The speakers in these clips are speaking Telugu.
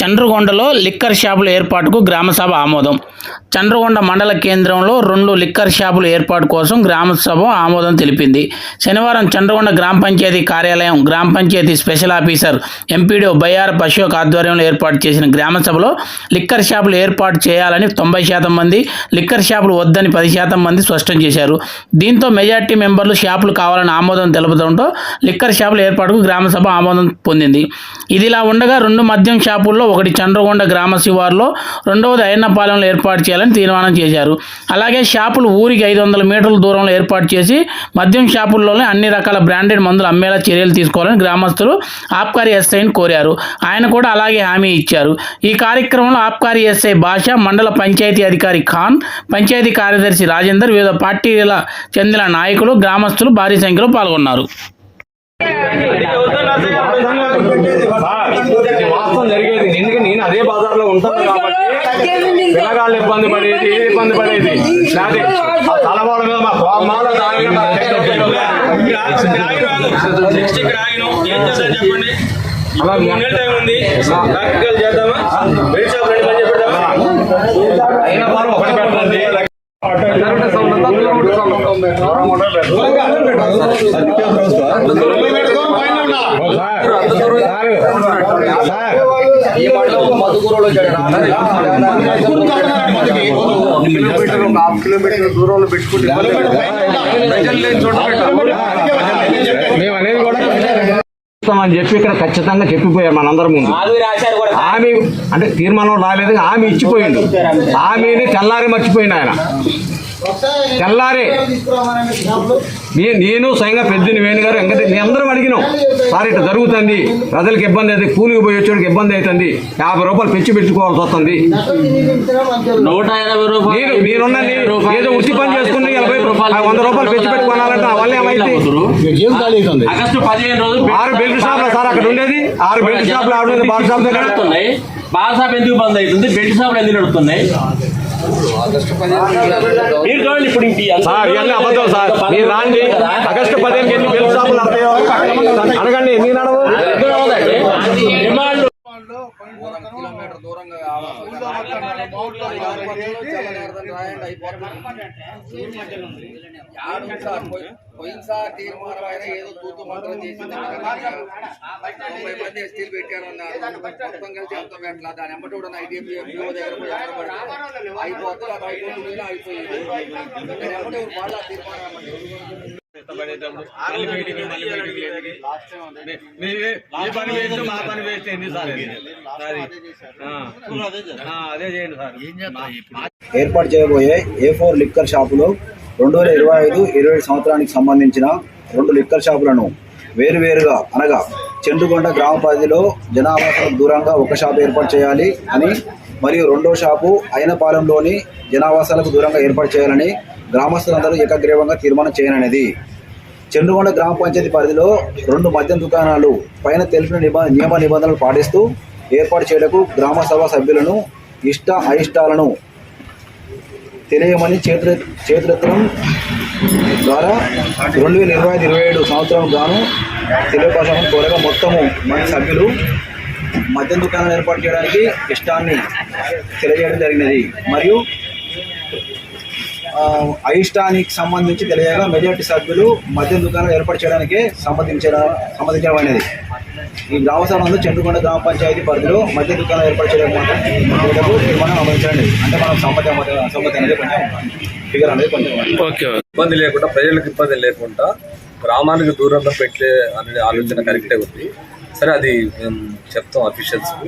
చండ్రగొండలో లిక్కర్ షాపుల ఏర్పాటుకు గ్రామసభ ఆమోదం. చండ్రగొండ మండల కేంద్రంలో 2 లిక్కర్ షాపుల ఏర్పాటు కోసం గ్రామసభ ఆమోదం తెలిపింది. శనివారం చండ్రగొండ గ్రామ పంచాయతీ కార్యాలయం, గ్రామ panchayat special officer MPDO Bayyarapu Ashok ఆధ్వర్యంలో ఏర్పాటు చేసిన గ్రామసభలో లిక్కర్ షాపులు ఏర్పాటు చేయాలని 90% మంది, లిక్కర్ షాపులు వద్దని 10% మంది స్పష్టం చేశారు. దీంతో మెజార్టీ మెంబర్లు షాపులు కావాలని ఆమోదం తెలుపడంతో లిక్కర్ షాపుల ఏర్పాటుకు గ్రామసభ ఆమోదం పొందింది. ఇదిలా ఉండగా 2 మద్యం షాపుల్లో ఒకటి చండ్రగొండ గ్రామ శివారులో, రెండవది అయ్యన్నపాలెంలో ఏర్పాటు చేయాలని తీర్మానం చేశారు. అలాగే షాపులు ఊరికి 500 మీటర్ల దూరంలో ఏర్పాటు చేసి మద్యం షాపుల్లోనే అన్ని రకాల బ్రాండెడ్ మందులు అమ్మేలా చర్యలు తీసుకోవాలని గ్రామస్తులు ఆబ్కారీ ఎస్ఐని కోరారు. ఆయన కూడా అలాగే హామీ ఇచ్చారు. ఈ కార్యక్రమంలో ఆబ్కారీ ఎస్ఐ భాష, మండల పంచాయతీ అధికారి ఖాన్, పంచాయతీ కార్యదర్శి రాజేందర్, వివిధ పార్టీల చెందిన నాయకులు, గ్రామస్తులు భారీ సంఖ్యలో పాల్గొన్నారు. వాస్తవం జరిగేది. ఎందుకంటే నేను అదే బజార్లో ఉంటాను కాబట్టి పిల్లగాళ్ళు ఇబ్బంది పడేది లేకపోతే ఆ తలవాళ్ళ మీద మా మాలో అయిన వారు ఒకటి పెట్టండి. కిలోమీటర్ దూరంలో పెట్టుకుంటే అని చెప్పి ఇక్కడ ఖచ్చితంగా చెప్పిపోయారు మనందరి ముందు. హామీ అంటే తీర్మానం రాలేదు, హామీ ఇచ్చిపోయిండు. హామీని తెల్లారి మర్చిపోయింది ఆయన. తెల్లారి నేను స్వయంగా పెద్దని వేణుగారు వెంకటేశ్వర నేను అందరం అడిగినాం, సార్ ఇట్లా జరుగుతుంది, ప్రజలకు ఇబ్బంది అవుతుంది, కూలికి పోయి వచ్చేవాడికి ఇబ్బంది అవుతుంది, 50 రూపాయలు పెట్టుకోవాల్సి వస్తుంది. 180 రూపాయలు నేనున్నా ఏదో ఉత్తి పని చేసుకుని 100 రూపాయలు పెట్టుకోవాలంటే నా వల్ల ఏమైంది? ఆగస్టు 15 రోజు 6 బెల్ట్ షాప్లు సార్ అక్కడ ఉండేది, 6 బెల్ట్ షాప్లు ఆవిడ బాల్ షాప్ దగ్గర నడుస్తున్నాయి. బాల్ షాప్ ఎందుకు బంద్ అవుతుంది? బెల్ట్ షాప్లు ఎందుకు నడుస్తున్నాయి? మీరు చూడండి. ఇప్పుడు సార్ ఇవన్నీ అబద్ధం సార్. మీరు రాండి, ఆగస్టు 15 ఎన్ని బెల్ట్ షాపులు నడతాయో అడగండి. ఎన్ని నడవు? కిలోమీటర్ దూరంగా పోయినసారి తీర్మానం అయినా ఏదో తూతు మాత్రం చేసింది. 90 మంది ఎస్టీలు పెట్టారన్నారు. మొత్తం కలిసి ఎంత పెట్టలా. దాని ఎమ్మటి కూడా ఐటీఎఫ్ దగ్గర అయిపోతుంది. అది అయిపోతుంది, అయిపోయింది. దాని ఎమ్మటి వాళ్ళ తీర్మానం ఏర్పాటు చేయబోయే A4 లిక్కర్ షాపులో 2025-27 సంవత్సరానికి సంబంధించిన 2 లిక్కర్ షాపులను వేరువేరుగా అనగా చండ్రగొండ గ్రామ పరిధిలో జనావాసాలకు దూరంగా ఒక షాపు ఏర్పాటు చేయాలి అని, మరియు 2వ షాపు అయ్యన్నపాలెంలోని జనావాసాలకు దూరంగా ఏర్పాటు చేయాలని గ్రామస్తులందరూ ఏకగ్రీవంగా తీర్మానం చేయననేది. చండ్రగొండ గ్రామ పంచాయతీ పరిధిలో 2 మద్యం దుకాణాలు పైన తెలిపిన నియమ నిబంధనలు పాటిస్తూ ఏర్పాటు చేయడానికి గ్రామ సభ సభ్యులను అయిష్టాలను తెలియమని చేతులెత్తడం ద్వారా 2025-27 సంవత్సరం గాను తెలియపరచాలని కోరగా మొత్తము మంది సభ్యులు మద్యం దుకాణాలు ఏర్పాటు చేయడానికి ఇష్టాన్ని తెలియజేయడం జరిగినది. మరియు అయిష్టానికి సంబంధించి తెలియగా మెజార్టీ సభ్యులు మద్యం దుకాణాలు ఏర్పాటు చేయడానికే సమ్మతించడమైనది. ఈ గ్రామ సభ నందు చండ్రగొండ గ్రామ పంచాయతీ పరిధిలో మద్య దుకాణాలు ఏర్పాటు చేయడానికి తీర్మానం అమర్చండి. అంటే మనం సమ్మతి అనేది కొంచెం ఫిగర్ అనేది కొంచెం ఇబ్బంది లేకుండా, ప్రజలకు ఇబ్బంది లేకుండా గ్రామానికి దూరంగా పెట్టే అనే ఆలోచన కరెక్టే ఉంది. సరే, అది మేము చెప్తాం అఫీషియల్స్కు,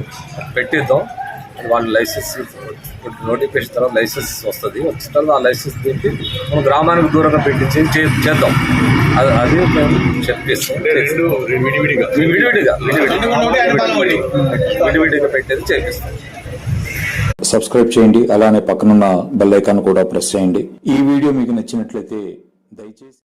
పెట్టిద్దాం. వాళ్ళు లైసెన్స్ నోటిఫికేషన్ తర్వాత లైసెన్స్ వస్తుంది. వచ్చిన తర్వాత ఆ లైసెన్స్ తింటే మనం గ్రామానికి దూరంగా పెట్టించి చేద్దాం. అది మేము చెప్పిస్తాం. విడివిడిగా పెట్టేది చేపిస్తాం. సబ్స్క్రైబ్ చేయండి, అలానే పక్కనున్న బెల్ ఐకాన్ కూడా ప్రెస్ చేయండి. ఈ వీడియో మీకు నచ్చినట్లయితే దయచేసి